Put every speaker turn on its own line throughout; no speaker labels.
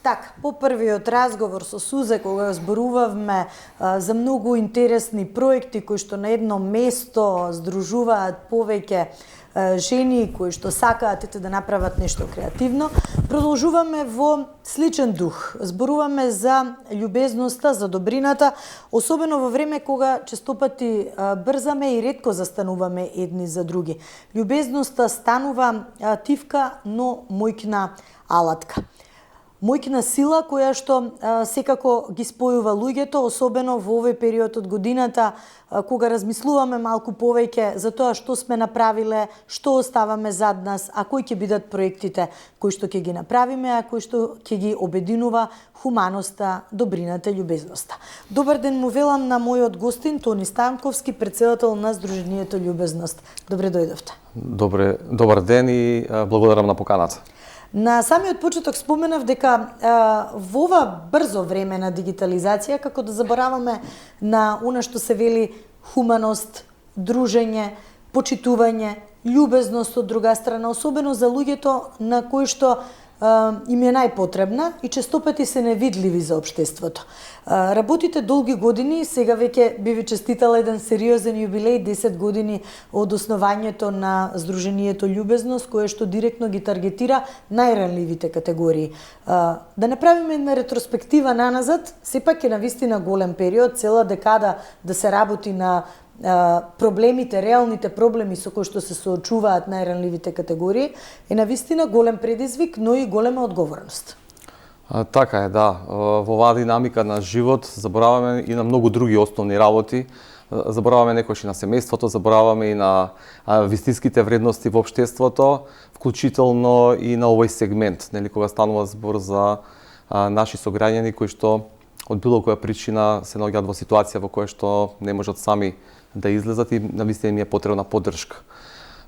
Така, по првиот разговор со Сузе, кога зборувавме за многу интересни проекти кои што на едно место здружуваат повеќе жени кои што сакаат да направат нешто креативно, продолжуваме во сличен дух. Зборуваме за љубезноста, за добрината, особено во време кога честопати брзаме и ретко застануваме едни за други. Љубезноста станува тивка, но мојкна алатка. Мојкна сила која што секако ги спојува луѓето, особено во овој период од годината, кога размислуваме малку повеќе за тоа што сме направиле, што оставаме зад нас, а кои ќе бидат проектите кои што ќе ги направиме, а кои што ќе ги обединува хуманоста, добрината и љубезноста. Добар ден му велам на мојот гостин Тони Станковски, претседател на Сдруженијето Љубезност. Добре дојдовте.
Добар ден и благодарам на поканата.
На самиот почеток споменав дека во ова брзо време на дигитализација, како да забораваме на она што се вели хуманост, дружење, почитување, љубезност од друга страна, особено за луѓето на кои што им е најпотребна и честопати се невидливи за општеството. Работите долги години, сега веќе би ви честитала еден сериозен јубилеј, 10 години од основањето на Сдруженијето Љубезност, кое што директно ги таргетира најранливите категории. Да направиме една ретроспектива наназад, сепак е навистина голем период, цела декада да се работи на проблемите, реалните проблеми со кои што се соочуваат најранливите категории, е навистина голем предизвик, но и голема одговорност.
Така е, да. Во оваа динамика на живот забораваме и на многу други основни работи. Забораваме некојаш и на семејството, забораваме и на вистинските вредности во општеството, вклучително и на овој сегмент, нели, кога станува збор за наши сограѓани кои што од било која причина се наоѓаат во ситуација во која што не можат сами да излезат и навистина им е потребна поддршка.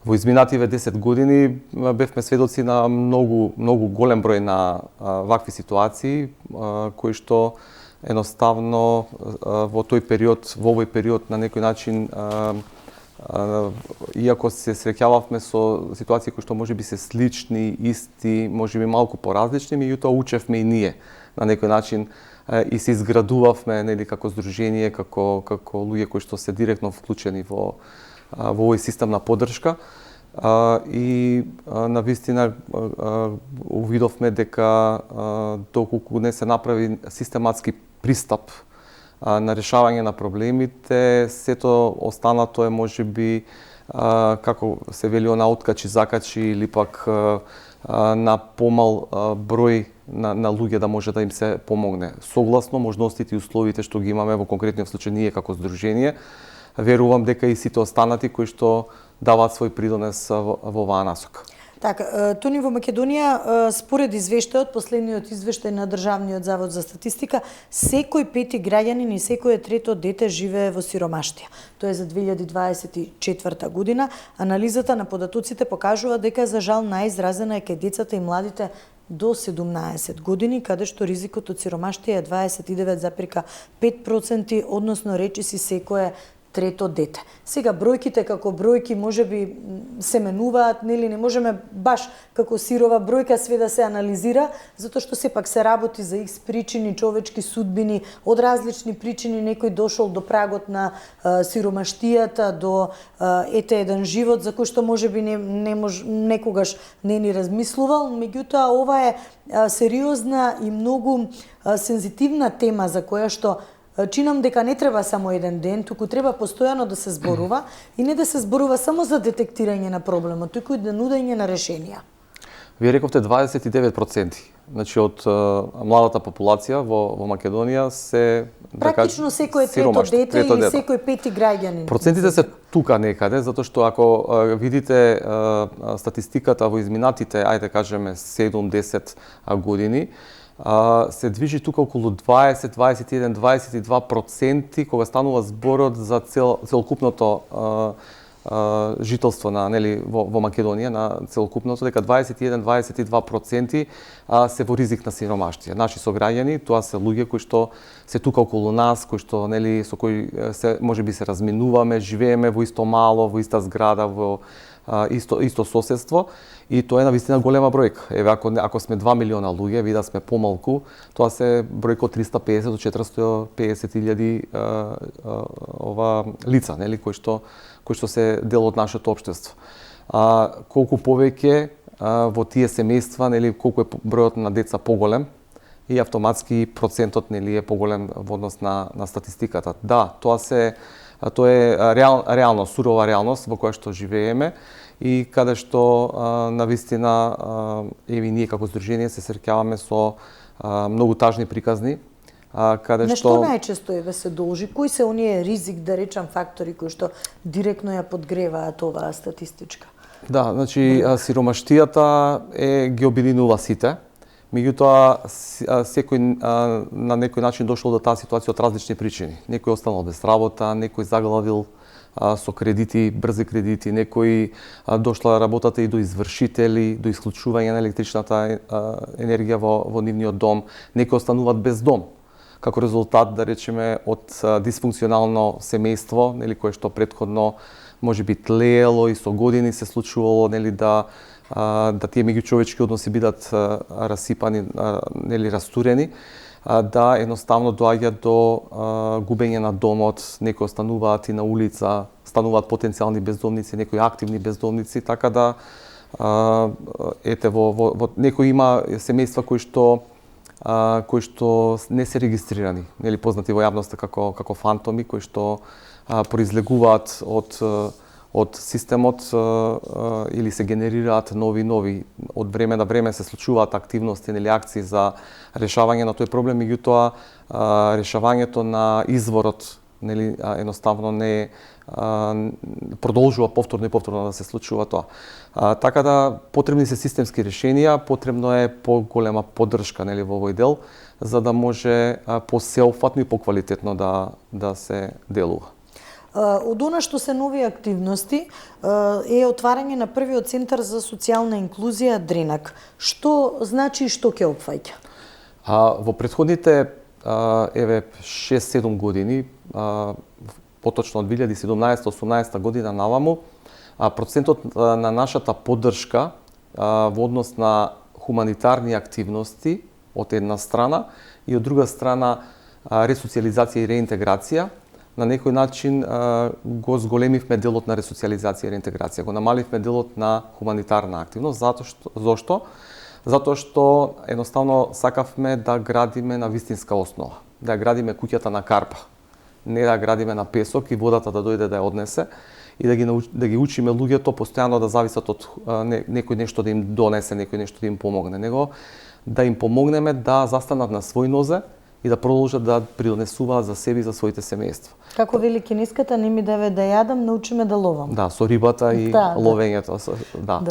Во изминативе 10 години бевме сведоци на многу голем број на вакви ситуации кои што едноставно во овој период на некој начин иако се среќававме со ситуации кои што можеби се слични, исти, можеби малку поразлични, меѓутоа учевме и ние на некој начин и се изградувавме, нели, како здружение, како луѓе кои што се директно вклучени во овој систем на поддршка. И навистина увидовме дека доколку не се направи систематски пристап на решавање на проблемите, сето останато е можеби како се вели она откачи закачи или пак на помал број на луѓе да може да им се помогне. Согласно можностите и условите што ги имаме во конкретниот случај ние како здружение, верувам дека и сите останати кои што даваат свој придонес во оваа насока.
Така, Тони, во Македонија, според извештајот, последниот извештај на Државниот завод за статистика, секој пети граѓанин и секое трето дете живее во сиромаштија. Тоа е за 2024 година. Анализата на податоците покажува дека за жал најизразена е кај децата и младите до 17 години, каде што ризикот од сиромаштија е 29,5%, односно речиси секое трето дете. Сега бројките како бројки можеби се менуваат, нели, не можеме баш како сирова бројка све да се анализира, затоа што сепак се работи за икс причини, човечки судбини, од различни причини некој дошол до прагот на сиромаштијата, до еден живот за кој што можеби некогаш не ни размислувал, меѓутоа ова е сериозна и многу сензитивна тема за која што чинам дека не треба само еден ден, туку треба постојано да се зборува и не да се зборува само за детектирање на проблемот, туку и да нудење на решенија.
Вие рековте 29%. Значи од младата популација во Македонија се
практично секој трето дете или секој пети граѓанин.
Процентите се тука некаде, затоа што ако видите статистиката во изминатите, ајде кажеме 7-10 години, се движи тука околу 20, 21, 22% кога станува зборот за целокупното жителство на, нели, во Македонија, на целокупното, дека 21-22% се во ризик на сиромаштија. Наши сограѓани, тоа се луѓе кои што се тука околу нас, кои што, нели, со кои се можеби се разминуваме, живееме во исто мало, во иста зграда, во исто соседство, и тоа е навистина голема бројка. Еве, ако сме 2 милиона луѓе, ви да сме помалку, тоа се бројка од 350 до 450 илјади лица, нели, кои што се дел од нашето општество. Колку повеќе во тие семејства, нели, колку е бројот на деца поголем, и автоматски процентот, нели, е поголем во однос на статистиката. Да, тоа е реално сурова реалност во која што живееме и каде што навистина и ние како здружение се среќаваме со многу тажни приказни, каде
на
што
најчесто се должи? Кои се оние ризик, да речам, фактори кои што директно ја подгреваат оваа статистичка?
Да, значи сиромаштијата ги обединува сите. Меѓутоа, секој на некој начин дошол до таа ситуација од различни причини. Некој останал без работа, некој заглавил со кредити, брзи кредити, некој дошла работата и до извршители, до исклучување на електричната енергија во нивниот дом, некои остануваат без дом. Како резултат, да речеме, од дисфункционално семејство, нели, кое што претходно може би тлеело и со години се случувало, нели, да тие меѓучовечки односи бидат расипани, нели, растурени, да едноставно доаѓа до губење на домот, некои остануваат и на улица, стануваат потенцијални бездомници, некои активни бездомници, така да ете во некои има семејства кои што не се регистрирани, нели, познати во јавноста како фантоми, кои што произлегуваат од системот или се генерираат нови. Од време на време се случуваат активности, нели, акции за решавање на тој проблем, меѓутоа решавањето на изворот, нели, едноставно не продолжува повторно и повторно да се случува тоа. Така да потребни се системски решенија, потребно е поголема поддршка, нели, во овој дел, за да може посеопфатно и поквалитетно да се делува.
Од она што се нови активности е отварање на првиот центар за социјална инклузија Дренак. Што значи и што ќе опфаќа?
Во претходните 6-7 години, поточно од 2017-18 година наваму, процентот на нашата поддршка во однос на хуманитарни активности од една страна и од друга страна ресоциализација и реинтеграција, на некој начин го зголемивме делот на ресоциализација и реинтеграција, го намаливме делот на хуманитарна активност. Зошто? Затоа што едноставно сакавме да градиме на вистинска основа, да градиме куќата на карпа, не да градиме на песок и водата да дојде да ја однесе, и да ги учиме луѓето постојано да зависат од некој нешто да им донесе, некој нешто да им помогне, него да им помогнеме да застанат на свој нозе и да продолжат да придонесуваат за себе и за своите семејства.
Како вели кинеската, не ми даве да јадам, научиме да ловам.
Да, со рибата и ловењето. Да.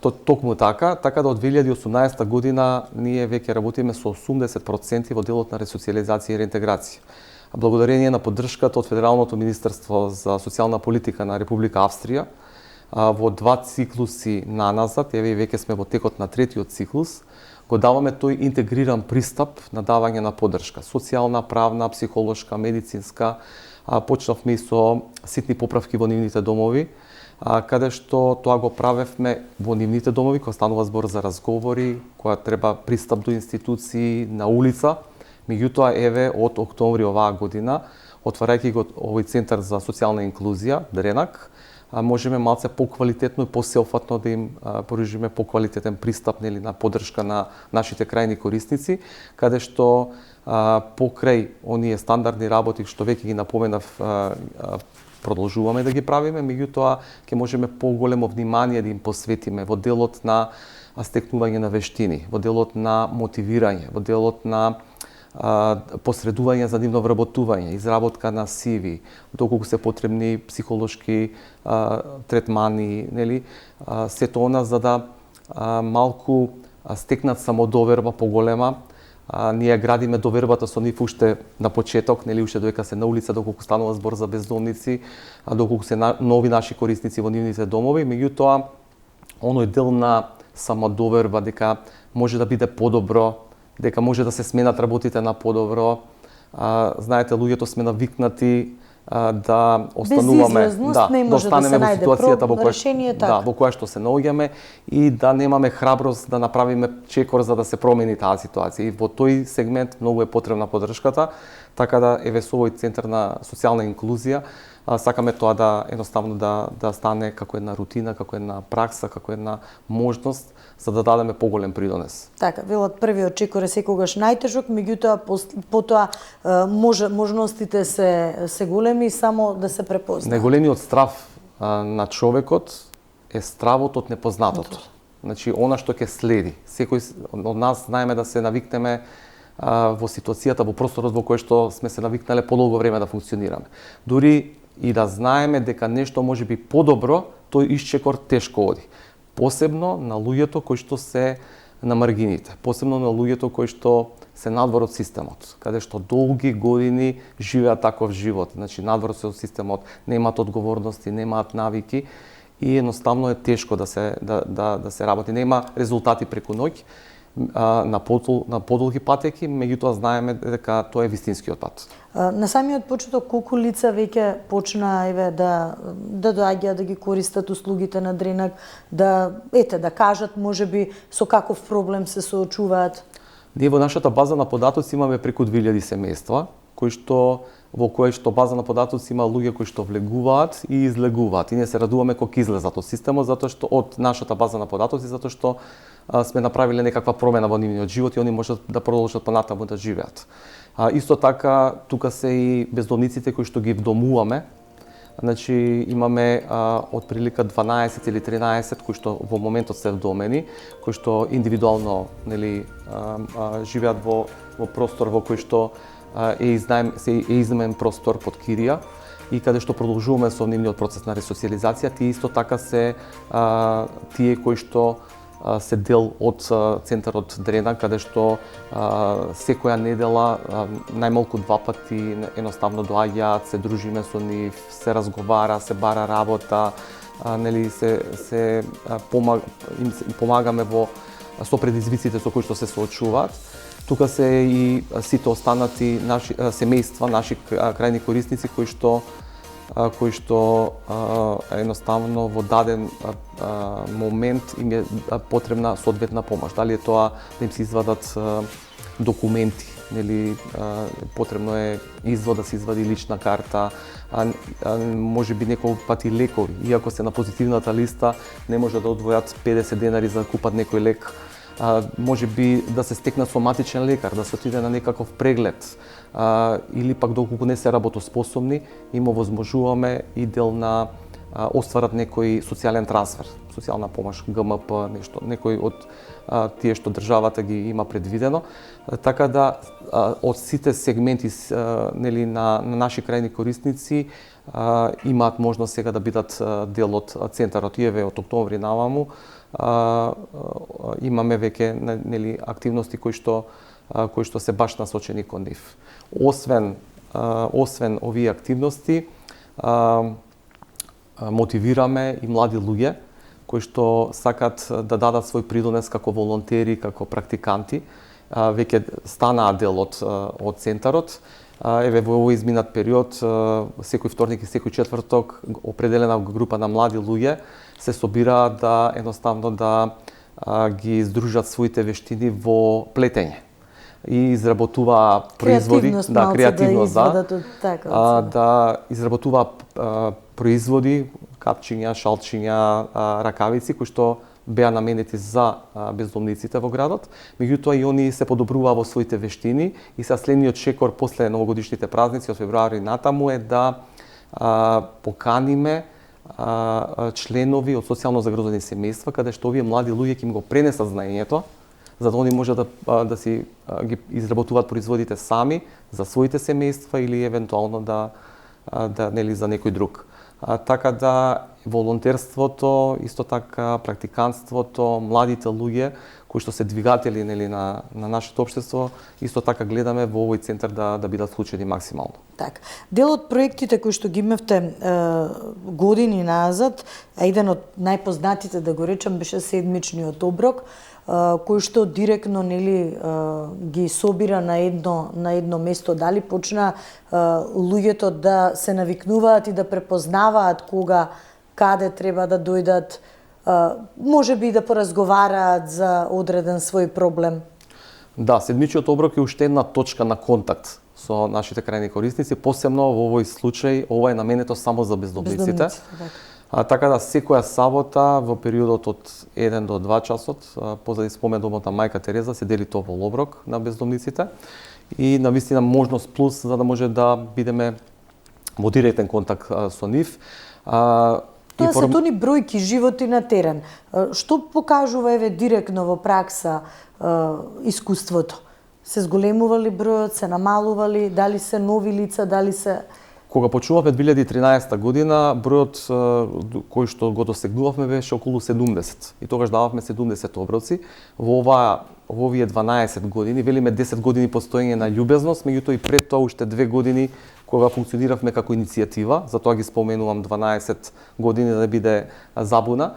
Токму така да од 2018 година ние веќе работиме со 80% во делот на ресоциализација и реинтеграција. Благодарение на поддршката од Федералното министерство за социјална политика на Република Австрија, во 2 циклуси наназад, еве веќе сме во текот на 3-тиот циклус, го даваме тој интегриран пристап на давање на поддршка, социјална, правна, психолошка, медицинска. Почнавме и со ситни поправки во нивните домови, каде што тоа го правевме во нивните домови, кога станува збор за разговори, кога треба пристап до институции на улица. Меѓутоа, еве, од октомври оваа година, отварајќи го овој центар за социјална инклузија, Дренак, можеме малце поквалитетно и посеопфатно да им поружиме поквалитетен пристап, нели, на поддршка на нашите крајни корисници, каде што покрај оние стандардни работи што веќе ги напоменав, продолжуваме да ги правиме, меѓутоа ќе можеме поголемо внимание да им посветиме во делот на стекнување на вештини, во делот на мотивирање, во делот на посредување за нивно вработување, изработка на CV, доколку се потребни психолошки третмани, нели, сето она за да малку стекнат самодоверба поголема. Ние градиме довербата со нив уште на почеток, нели, уште додека се на улица, доколку станува збор за бездомници, доколку се нови наши корисници во нивните домови, меѓутоа оној дел на самодоверба дека може да биде подобро, дека може да се сменат работите на подобро. Знаете, луѓето сме навикнати да остануваме,
не може да се најде решение така.
Во која што се наоѓаме и да немаме храброст да направиме чекор за да се промени таа ситуација. И во тој сегмент многу е потребна поддршката, така да еве со овој центар на социјална инклузија сакаме тоа да едноставно да стане како една рутина, како една пракса, како една можност за да дадеме поголем придонес.
Така, велат првиот чекор е секогаш најтежок, меѓутоа потоа можностите се големи, само да се препознаат.
Најголемиот страв на човекот е стравот од непознатото. Значи, она што ќе следи. Секој од нас знаеме да се навикнеме во ситуацијата, во просторот во кој што сме се навикнале подолго време да функционираме. Дури и да знаеме дека нешто може би подобро, тој исчекор тешко оди. Посебно на луѓето кои што се на маргините, посебно на луѓето кои што се надвор од системот, каде што долги години живеат таков живот, значи надвор од системот, немаат одговорности, немаат навики и едноставно е тешко да се работи. Нема резултати преку ноќ, на подолги патеки, меѓутоа знаеме дека тоа е вистинскиот пат.
На самиот почеток колку лица веќе почна да доаѓаат да ги користат услугите на Дренак, да кажат можеби со каков проблем се соочуваат?
Ние во нашата база на податоци имаме преку 2000 семејства, во кои што база на податоци има луѓе кои што влегуваат и излегуваат. И ние се радуваме кога излезат од системот, затоа што од нашата база на податоци, затоа што сме направиле некаква промена во нивниот живот и они можат да продолжат понатаму да живеат. Исто така, тука се и бездомниците кои што ги вдомуваме. Значи, имаме отприлика 12 или 13 кои што во моментот се вдомени, кои што индивидуално живеат во простор во кој што е изнаемен простор под кирија и каде што продолжуваме со нивниот процес на ресоциализација. Тие исто така се тие кои што се дел од центарот Дренак, каде што секоја недела најмалку 2 пати едноставно доаѓаат, се дружиме со нив, се разговара, се бара работа, се помагаме со предизвиците со кои што се соочуваат. Тука се и сите останати наши семејства, наши крајни корисници кои што едноставно во даден момент им е потребна соодветна помош. Дали е тоа да им се извадат документи, потребно е извод да се извади лична карта, може би некој пати лекови, иако се на позитивната листа, не може да одвојат 50 денари за да купат некој лек. Може би да се стекна соматичен лекар, да се отиде на некаков преглед, или пак доколку не се работоспособни, им овозможуваме и дел на остварат некој социјален трансфер, социјална помош, ГМП, нешто, некој од тие што државата ги има предвидено, така да од сите сегменти на наши крајни корисници имаат можност сега да бидат дел од центарот. И од октомври наваму имаме веќе активности кои што се баш насочени кон нив. Освен овие активности, мотивираме и млади луѓе кои што сакат да дадат свој придонес како волонтери, како практиканти. Веќе станаа дел од центарот. Еве во овој изминат период, секој вторник и секој четврток, определена група на млади луѓе се собираат да едноставно да ги издружат своите вештини во плетење и изработуваа производи, креативност, да изработуваа производи, капчиња, шалчиња, ракавици кои што беа наменети за бездомниците во градот, меѓутоа и они се подобруваа во своите вештини и са следниот чекор после новогодишните празници од февруари натаму е да поканиме членови од социјално загрозени семејства, каде што овие млади луѓе ќе им го пренесат знаењето, за да они може да си ги изработуваат производите сами за своите семејства или евентуално за некој друг. Така да волонтерството, исто така практиканството, младите луѓе кои што се двигатели нели на нашето општество, исто така гледаме во овој центар да бидат вклучени максимално.
Така. Дел од проектите кои што ги имавте години назад, а еден од најпознатите да го речам беше седмичниот оброк, кој што директно нели ги собира на едно место. Дали почна луѓето да се навикнуваат и да препознаваат кога каде треба да дојдат, може би да поразговараат за одреден свој проблем?
Да, седмичниот оброк е уште една точка на контакт со нашите крајни корисници, посебно во овој случај, ова е наменето само за бездомниците. Така да секоја сабота во периодот од 1 до 2 часот, позади спомен домот на Мајка Тереза, се дели топол оброк на бездомниците и навистина можност плюс за да може да бидеме во директен контакт со нив.
Тоа се тони бројки животи на терен. Што покажува еве директно во пракса искуството? Се зголемува ли бројот, се намалува ли, дали се нови лица, дали се...
Кога почнувавме 2013 година, бројот кој што го досегнувавме беше околу 70. И тогаш дававме 70 оброци. Во овие 12 години, велиме 10 години постоење на љубезност, меѓутоа и пред тоа уште 2 години кога функциониравме како иницијатива, затоа ги споменувам 12 години да биде забуна.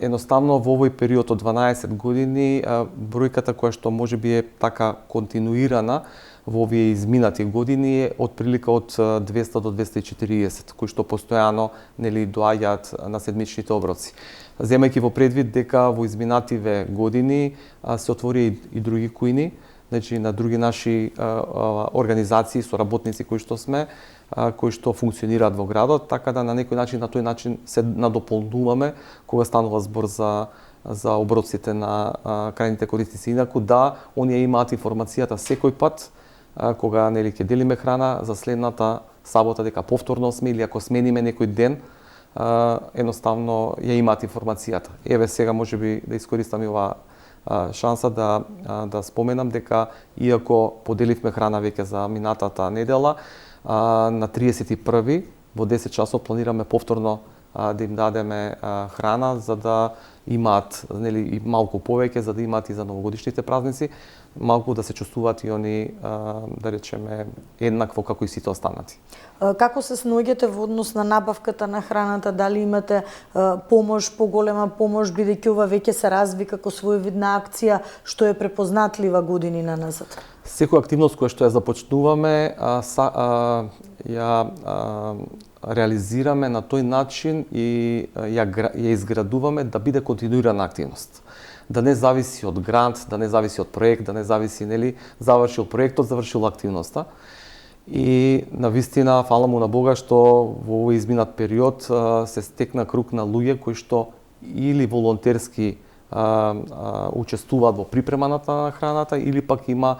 Едноставно во овој период од 12 години бројката која што можеби е така континуирана во овие изминати години е отприлика од 200 до 240 кои што постојано нели доаѓаат на седмичните оброци. Земајќи во предвид дека во изминативе години се отвори и други кујни, значи на други наши организации, соработници кои што сме, кои што функционираат во градот, така да на некој начин, на тој начин се надополнуваме кога станува збор за оброците на крајните корисници. Инаку да, оние имаат информацијата секој пат кога нели ќе делиме храна за следната сабота дека повторно сме или ако смениме некој ден, едноставно ја имаат информацијата. Еве сега можеби да искористам и оваа шанса да споменам дека иако поделивме храна веќе за минатата недела, на 31 во 10 часот планираме повторно да им дадеме храна за да имаат нели и малку повеќе за да имаат и за новогодишните празници, малку да се чувствуваат и они да речеме еднакво како и сите останати.
Како се снаоѓате во однос на набавката на храната? Дали имате помош, поголема помош, бидејќи ова веќе се разви како своевидна акција што е препознатлива години на назад?
Секоја активност која што ја започнуваме ја реализираме на тој начин и ја изградуваме да биде континуирана активност. Да не зависи од грант, да не зависи од проект, да не зависи нели завршил проектот, завршил активноста. И навистина фала му на Бога што во овој изминат период се стекна круг на луѓе кои што или волонтерски учествуваат во припреманата на храната или пак има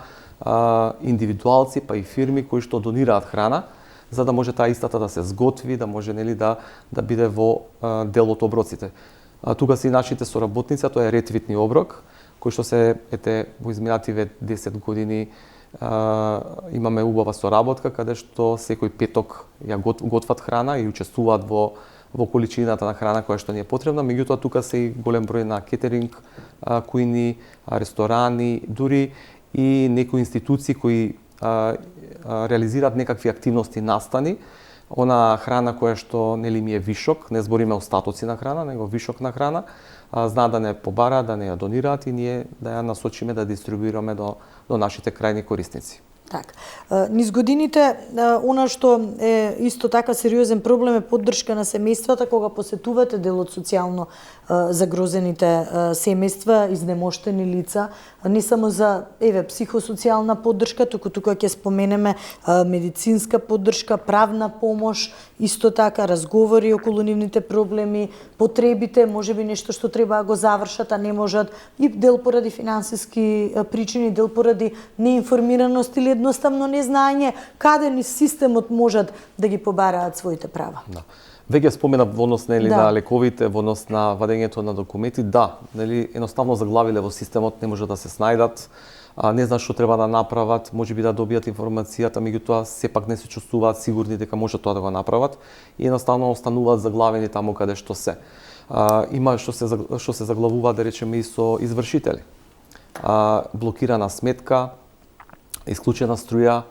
индивидуалци па и фирми кои што донираат храна за да може таа истата да се сготви, да може нели да биде во дел од оброците. Тука се и нашите соработници, тоа е ретвитни оброк, кој што се во изминативе 10 години имаме убава соработка каде што секој петок ја готват храна и учествуваат во количината на храна која што ни е потребна, меѓутоа тука се и голем број на кетеринг кујни, ресторани, дури и некои институции кои реализираат некакви активности настани, она храна која што нели ми е вишок, не збориме остатоци на храна, него вишок на храна, знаат да не побараат, да не ја донираат и ние да ја насочиме да дистрибуираме до нашите крајни корисници.
Така. Низ годините, она што е исто така сериозен проблем е поддршка на семејствата кога посетувате дел од социјално загрозените семејства, изнемоштени лица, не само за психосоцијална поддршка, туку тука ќе споменеме медицинска поддршка, правна помош, исто така разговори околу нивните проблеми, потребите, можеби нешто што треба да го завршат, а не можат, и дел поради финансиски причини, дел поради неинформираност или едноставно незнаење каде низ системот можат да ги побараат своите права.
Да. Веќе споменав во однос на лековите, во однос на вадењето на документи, да, нели едноставно заглавиле во системот не може да се снајдат. не знаат што треба да направат, можеби да добијат информацијата, меѓутоа сепак не се чувствуваат сигурни дека можат тоа да го направат и едноставно остануваат заглавени таму каде што се. Има што се заглавува, да речеме, и со извршители. Блокирана сметка, исклучена струја,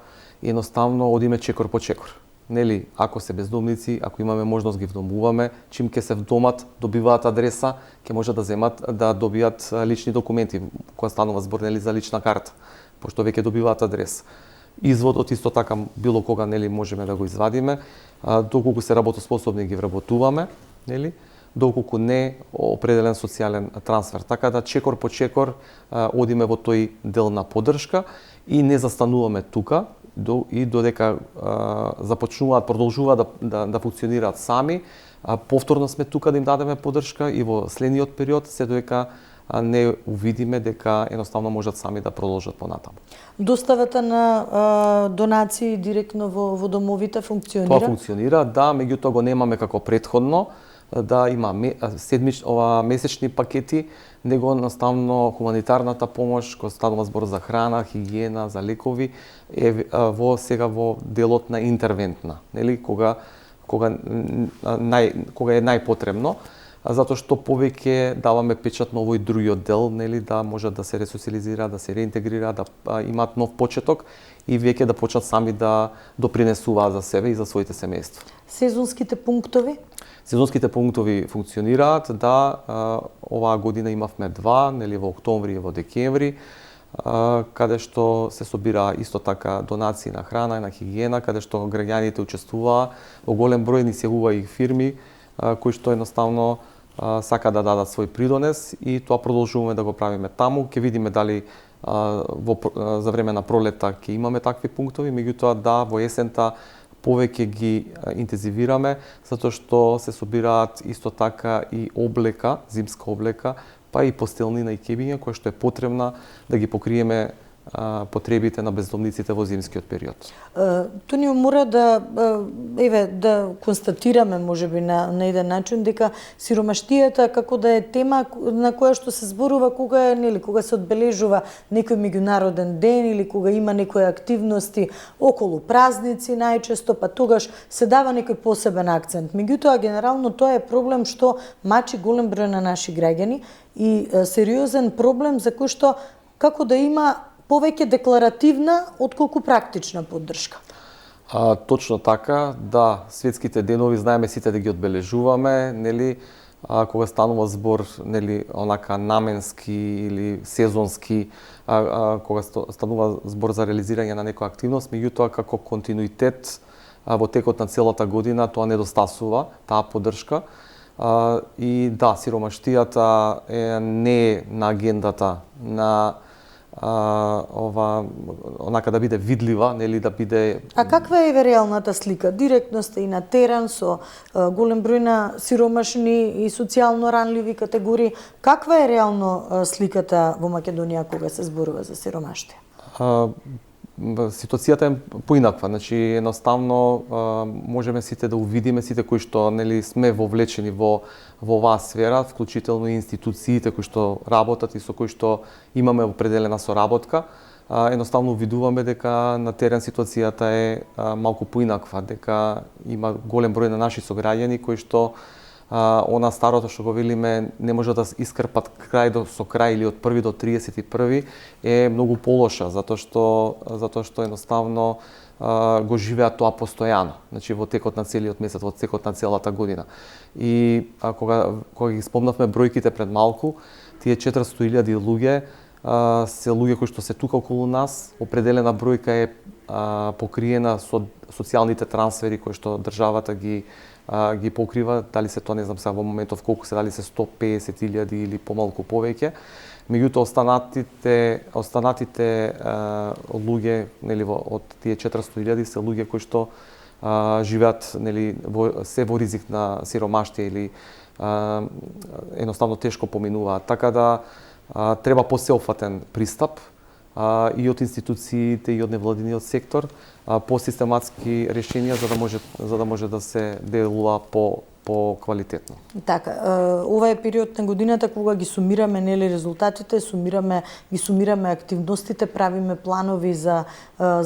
едноставно одиме чекор по чекор. Нели, ако се бездомници, ако имаме можност ги вдомуваме, чим ќе се вдомат, добиваат адреса, ќе можат да земат да добијат лични документи, кога станува збор, нели, за лична карта, пошто веќе добиваат адрес. Изводот исто така било кога, нели, можеме да го извадиме, доколку се работоспособни ги вработуваме, нели, доколку не определен социјален трансфер. Така да чекор по чекор одиме во тој дел на поддршка и не застануваме тука, и додека продолжуваат да функционираат сами, повторно сме тука да им дадеме поддршка и во следниот период, се додека не увидиме дека едноставно можат сами да продолжат понатаму.
Доставата на донации директно во домовите функционира?
Тоа функционира, да, меѓутоа го немаме како претходно, да има месечни пакети, него едноставно хуманитарната помош, кога станува збор за храна, хигиена, за лекови, е сега во делот на интервентна, нели, кога е најпотребно, затоа што повеќе даваме печат на овој другиот дел, нели, да можат да се ресоциализираат, да се реинтегрираат, да имаат нов почеток и веќе да почнат сами да допринесуваат за себе и за своите семејства.
Сезонските пунктови?
Сезонските пунктови функционираат, да, оваа година имавме два, нели, во октомври и во декември, каде што се собира исто така донации на храна и на хигиена, каде што граѓаните учествуваа, во голем број ни се јавува и фирми кои што едноставно сака да дадат свој придонес и тоа продолжуваме да го правиме таму. Ќе видиме дали за време на пролета ќе имаме такви пунктови, меѓутоа да, во есента повеќе ги интензивираме, затоа што се собираат исто така и облека, зимска облека, па и постелнина и кебиња, која што е потребна да ги покриеме потребите на бездомниците во зимскиот период.
Тонио, мора да констатираме можеби на еден начин дека сиромаштијата како да е тема на која што се зборува кога се одбележува некој меѓународен ден или кога има некои активности околу празници најчесто, па тогаш се дава некој посебен акцент. Меѓутоа генерално тоа е проблем што мачи голем број на наши граѓани и сериозен проблем за кој што како да има повеќе декларативна отколку практична поддршка.
Точно така, да, светските денови знаеме сите да ги одбележуваме, нели, кога станува збор, нели, онака наменски или сезонски, кога станува збор за реализирање на некоја активност, меѓутоа како континуитет во текот на целата година тоа недостасува, таа поддршка. И да, сиромаштијата не е на агендата на онака да биде видлива, нели, да биде...
А каква е реалната слика? Директно сте и на терен со голем број на сиромашни и социјално ранливи категории. Каква е реално сликата во Македонија кога се зборува за сиромаштие?
Ситуацијата е поинаква, значи едноставно можеме сите да увидиме, сите кои што, нели, сме вовлечени во оваа сфера, вклучително и институциите кои што работат и со кои што имаме определена соработка, едноставно увидуваме дека на терен ситуацијата е малку поинаква, дека има голем број на наши сограѓани кои што она старото што го велиме не може да искрпат крај со крај или од 1 до 31 е многу полоша, затоа што едноставно го живеат тоа постојано, значи во текот на целиот месец, во текот на целата година. И кога ги спомнавме бројките пред малку, тие 400.000 луѓе се луѓе кои што се тука околу нас, определена бројка е покриена со социјалните трансфери кои што државата ги покрива, дали се тоа не знам сега во моментов колку се, дали се 150.000 или помалку повеќе. Меѓутоа останатите луѓе, нели, од тие 400.000 се луѓе кои што живеат, нели, се во ризик на сиромаштие или едноставно тешко поминуваат. Така да треба посеопфатен пристап и од институциите и од невладиниот сектор, по систематски решенија за да може да се делува по поквалитетно.
Така, ова е период на годината кога ги сумираме нели резултатите, ги сумираме активностите, правиме планови за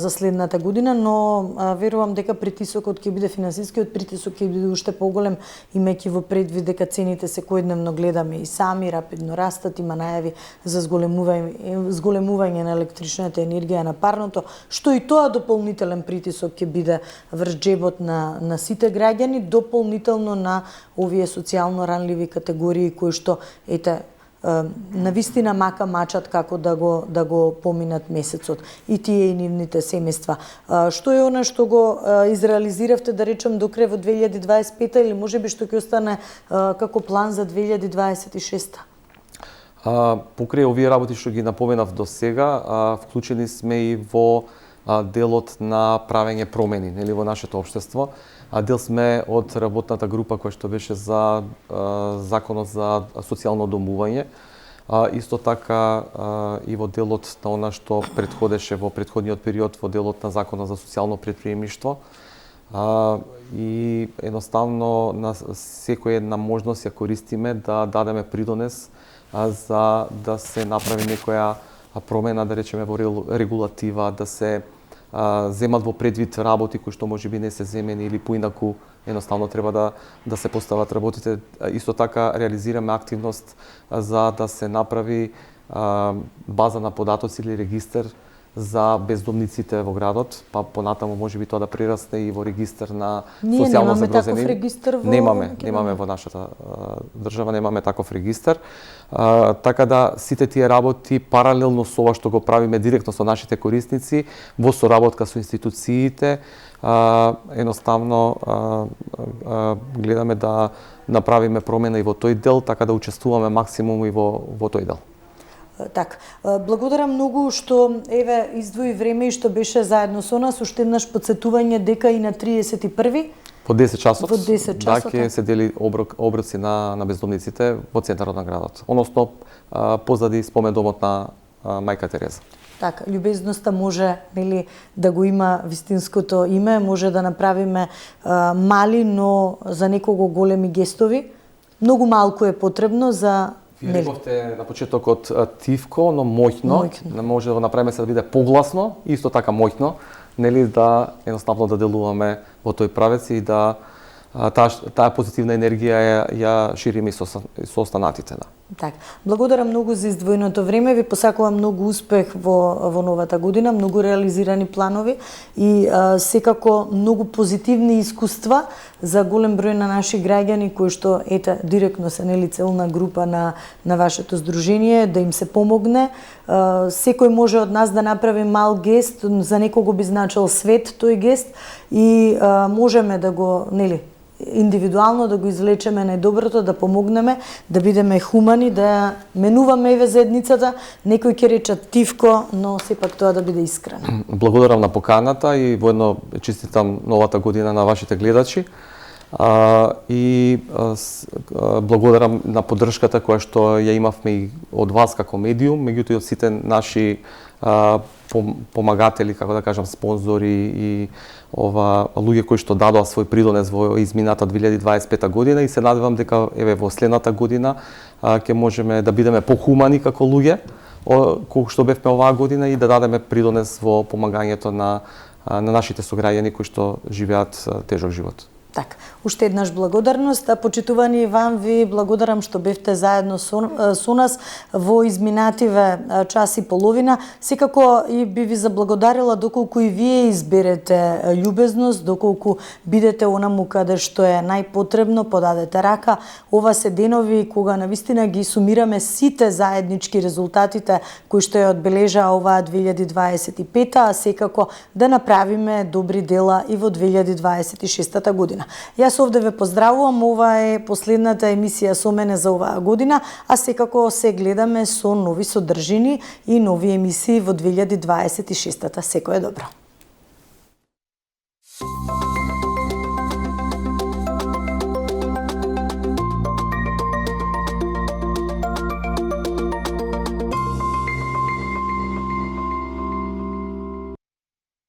следната година, но верувам дека притисокот ќе биде финансискиот притисок ќе биде уште поголем, имајќи во предвид дека цените секојдневно гледаме и сами рапидно растат, има најави за зголемување на електричната енергија на парното, што и тоа дополнителен притисок ќе биде врз џебот на сите граѓани, дополнително на овие социјално ранливи категории кои што навистина мака мачат како да го поминат месецот и тие и нивните семејства. Што е она што го изреализиравте, да речем, до крај во 2025 или можеби што ќе остане како план за 2026?
Покрај овие работи што ги напоменав до сега, вклучени сме и во делот на правење промени нели во нашето општество. Дел сме од работната група која што беше за законот за социјално домување. Исто така и во делот на она што претходеше во претходниот период во делот на законот за социјално претприемништво. И едноставно на секоја една можност ја користиме да дадеме придонес за да се направи некоја промена, да речеме, во регулатива, да се земат во предвид работи кои што можеби не се земени или поинаку едноставно треба да се постават работите. Исто така реализираме активност за да се направи база на податоци или регистер за бездомниците во градот, па понатаму можеби тоа да прерасне и во регистер на социјално загрозени. Немаме во нашата држава, немаме таков регистер. Така да сите тие работи паралелно со ова што го правиме директно со нашите корисници, во соработка со институциите, едноставно гледаме да направиме промена и во тој дел, така да учествуваме максимум и во тој дел.
Така, благодарам многу што издвои време и што беше заедно со нас. Уште еднаш подсетување дека и на 31-ви
во 10 часот,
да,
ќе се дели оброци на бездомниците во центарот на градот, односно позади спомендомот на Мајка Тереза.
Така, љубезноста може нели да го има вистинското име, може да направиме мали, но за некого големи гестови. Многу малку е потребно за
Вие рековте на почетокот тивко, но моќно. Не може да го направиме се да биде погласно, исто така моќно, нели да едноставно да делуваме во тој правец и да таа позитивна енергија ја шириме и со останатите, да.
Така. Благодарам многу за издвоеното време, ви посакувам многу успех во новата година, многу реализирани планови и секако многу позитивни искуства за голем број на наши граѓани кои што директно се нели целна група на вашето здружение, да им се помогне. Секој може од нас да направи мал гест, за некого би значил свет тој гест и можеме да го нели индивидуално да го извлечеме најдоброто, да помогнеме, да бидеме хумани, да менуваме заедницата. Некој ќе рече тивко, но сепак тоа да биде искрено.
Благодарам на поканата и воедно честитам новата година на вашите гледачи. И благодарам на поддршката која што ја имавме и од вас како медиум, меѓутоа и од сите наши помагатели, како да кажам, спонзори и луѓе кои што дадоа свој придонес во измината 2025 година и се надевам дека во следната година ќе можеме да бидеме похумани како луѓе, колку што бевме оваа година и да дадеме придонес во помагањето на нашите сограѓани кои што живеат тежок живот.
Така, уште еднаш благодарност, почитувани Иван, ви благодарам што бевте заедно со нас во изминативе час и половина. Секако и би ви заблагодарила доколку и вие изберете љубезност, доколку бидете онаму каде што е најпотребно, подадете рака. Ова се денови кога навистина ги сумираме сите заеднички резултатите кои што ја одбележа оваа 2025, а секако да направиме добри дела и во 2026 година. Јас овде ве поздравувам, ова е последната емисија со мене за оваа година, а секако се гледаме со нови содржини и нови емисии во 2026. Секој е добро.